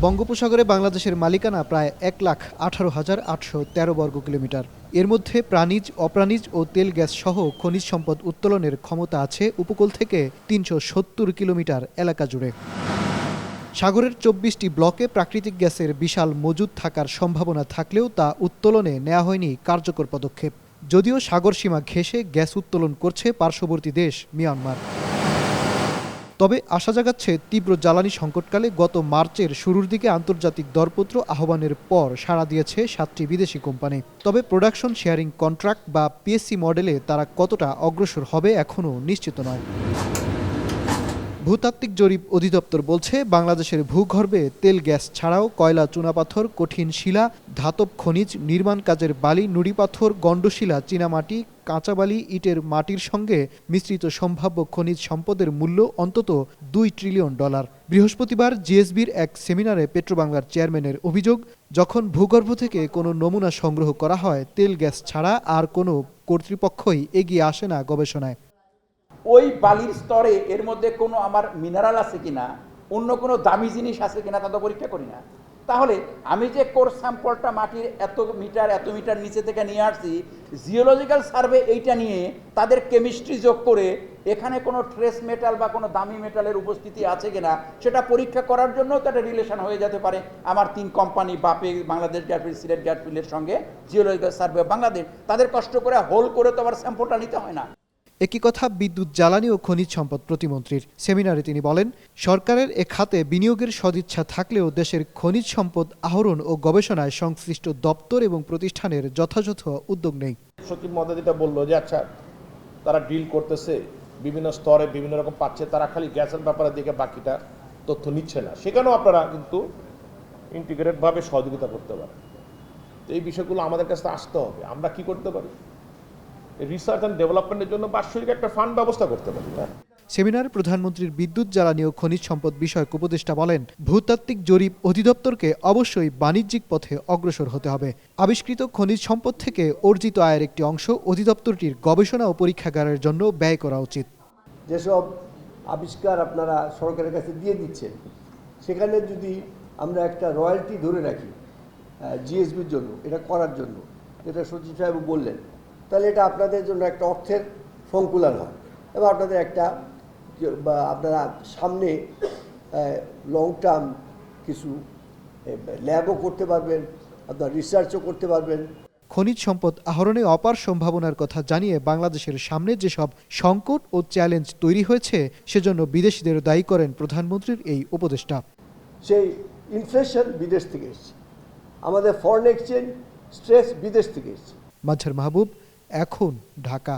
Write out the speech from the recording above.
বঙ্গোপসাগরে বাংলাদেশের মালিকানা প্রায় 1,18,813 বর্গ কিলোমিটার। এর মধ্যে প্রাণীজ, অপ্রাণীজ ও তেল গ্যাস সহ খনিজ সম্পদ উত্তোলনের ক্ষমতা আছে উপকূল থেকে 370 কিলোমিটার এলাকা জুড়ে। সাগরের 24টি ব্লকে প্রাকৃতিক গ্যাসের বিশাল মজুদ থাকার সম্ভাবনা থাকলেও তা উত্তোলনে নেওয়া হয়নি কার্যকর পদক্ষেপ। যদিও সাগরসীমা ঘেঁষে গ্যাস উত্তোলন করছে পার্শ্ববর্তী দেশ মিয়ানমার। তবে আশা জাগাচ্ছে তীব্র জ্বালানি সংকটকালে গত মার্চের শুরুর দিকে আন্তর্জাতিক দরপত্র আহ্বানের পর সাড়া দিয়েছে 7টি বিদেশি কোম্পানি। তবে প্রোডাকশন শেয়ারিং কন্ট্রাক্ট বা পিএসসি মডেলে তারা কতটা অগ্রসর হবে এখনও নিশ্চিত নয়। ভূতাত্ত্বিক জরিপ অধিদপ্তর বলছে, বাংলাদেশের ভূগর্ভে তেল গ্যাস ছাড়াও কয়লা, চুনাপাথর, কঠিন শিলা, ধাতব খনিজ, নির্মাণ কাজের বালি, নুড়িপাথর, গণ্ডশিলা, চীনামাটি, কাঁচা বালি, ইটের মাটির সঙ্গে মিশ্রিত সম্ভাব্য খনিজ সম্পদের মূল্য অন্তত $2 ট্রিলিয়ন। বৃহস্পতিবার জিএসবির এক সেমিনারে পেট্রোবাংলার চেয়ারম্যানের অভিযোগ, যখন ভূগর্ভ থেকে কোনো নমুনা সংগ্রহ করা হয়, তেল গ্যাস ছাড়া আর কোনো কর্তৃপক্ষই এগিয়ে আসে না গবেষণায়। ওই বালির স্তরে এর মধ্যে কোনো আমার মিনারেল আছে কিনা, অন্য কোনো দামি জিনিস আছে কিনা তা তো পরীক্ষা করি না। তাহলে আমি যে কোর স্যাম্পলটা মাটির এত মিটার নিচে থেকে নিয়ে আসছি, জিওলজিক্যাল সার্ভে এইটা নিয়ে তাদের কেমিস্ট্রি যোগ করে এখানে কোনো ট্রেস মেটাল বা কোনো দামি মেটালের উপস্থিতি আছে কিনা সেটা পরীক্ষা করার জন্য তো একটা রিলেশন হয়ে যেতে পারে আমার 3 কোম্পানি বাপে, বাংলাদেশ গ্যাসফিল্ড, সিলেট গ্যাসফিল্ডের সঙ্গে জিওলজিক্যাল সার্ভে বাংলাদেশ। তাদের কষ্ট করে হোল করে তো আবার স্যাম্পলটা নিতে হয় না। একই কথা বিদ্যুৎ, জ্বালানি ও খনিজ সম্পদ প্রতিমন্ত্রীর। সেমিনারে তিনি বলেন, সরকারের এ খাতে বিনিয়োগের সদিচ্ছা থাকলেও দেশের খনিজ সম্পদ আহরণ ও গবেষণায় সংশ্লিষ্ট দপ্তর এবং প্রতিষ্ঠানের যথাযথ উদ্যোগ নেই। সচিব মহোদয় যেটা বললো যে আচ্ছা তারা ডিল করতেছে, বিভিন্ন স্তরে বিভিন্ন রকম পাচ্ছে, তারা খালি গ্যাসের ব্যাপারে দিকে বাকিটা তথ্য নিচ্ছে না, সেখানেও আপনারা কিন্তু ইন্টিগ্রেটেডভাবে সহযোগিতা করতে পারেন। এই বিষয়গুলো আমাদের কাছে আসতে হবে। আমরা কি করতে পারি? রিসার্চ অ্যান্ড ডেভেলপমেন্টের জন্য বাৎসরিক একটা ফান্ড ব্যবস্থা করতে পারি। সেমিনারে প্রধানমন্ত্রীর বিদ্যুৎ, জ্বালানি ও খনিজ সম্পদ বিষয়ক উপদেষ্টা বলেন, ভূতাত্ত্বিক জরিপ অধিদপ্তরকে অবশ্যই বাণিজ্যিক পথে অগ্রসর হতে হবে। আবিষ্কৃত খনিজ সম্পদ থেকে অর্জিত আয়ের একটি অংশ অধিদপ্তরটির গবেষণা ও পরীক্ষাগারের জন্য ব্যয় করা উচিত। যেসব আবিষ্কার আপনারা সরকারের কাছে দিয়ে দিচ্ছেন, সেখানে যদি আমরা একটা রয়্যালটি ধরে রাখি জিএসবির জন্য, এটা করার জন্য, যেটা সচিব সাহেব বললেন, তাহলে এটা আপনাদের জন্য একটা অর্থের সংকুলান হয় এবং আপনাদের একটা আপনারা সামনে লং টার্ম কিছু ল্যাবও করতে পারবেন, আপনার রিসার্চও করতে পারবেন। খনিজ সম্পদ আহরণে অপার সম্ভাবনার কথা জানিয়ে বাংলাদেশের সামনে যেসব সংকট ও চ্যালেঞ্জ তৈরি হয়েছে, সেজন্য বিদেশিদের দায়ী করেন প্রধানমন্ত্রীর এই উপদেষ্টা। সেই ইনফ্লেশন বিদেশ থেকে এসছে, আমাদের ফরেন এক্সচেঞ্জ স্ট্রেস বিদেশ থেকে এসছে। মাজহার মাহবুব, এখন, ঢাকা।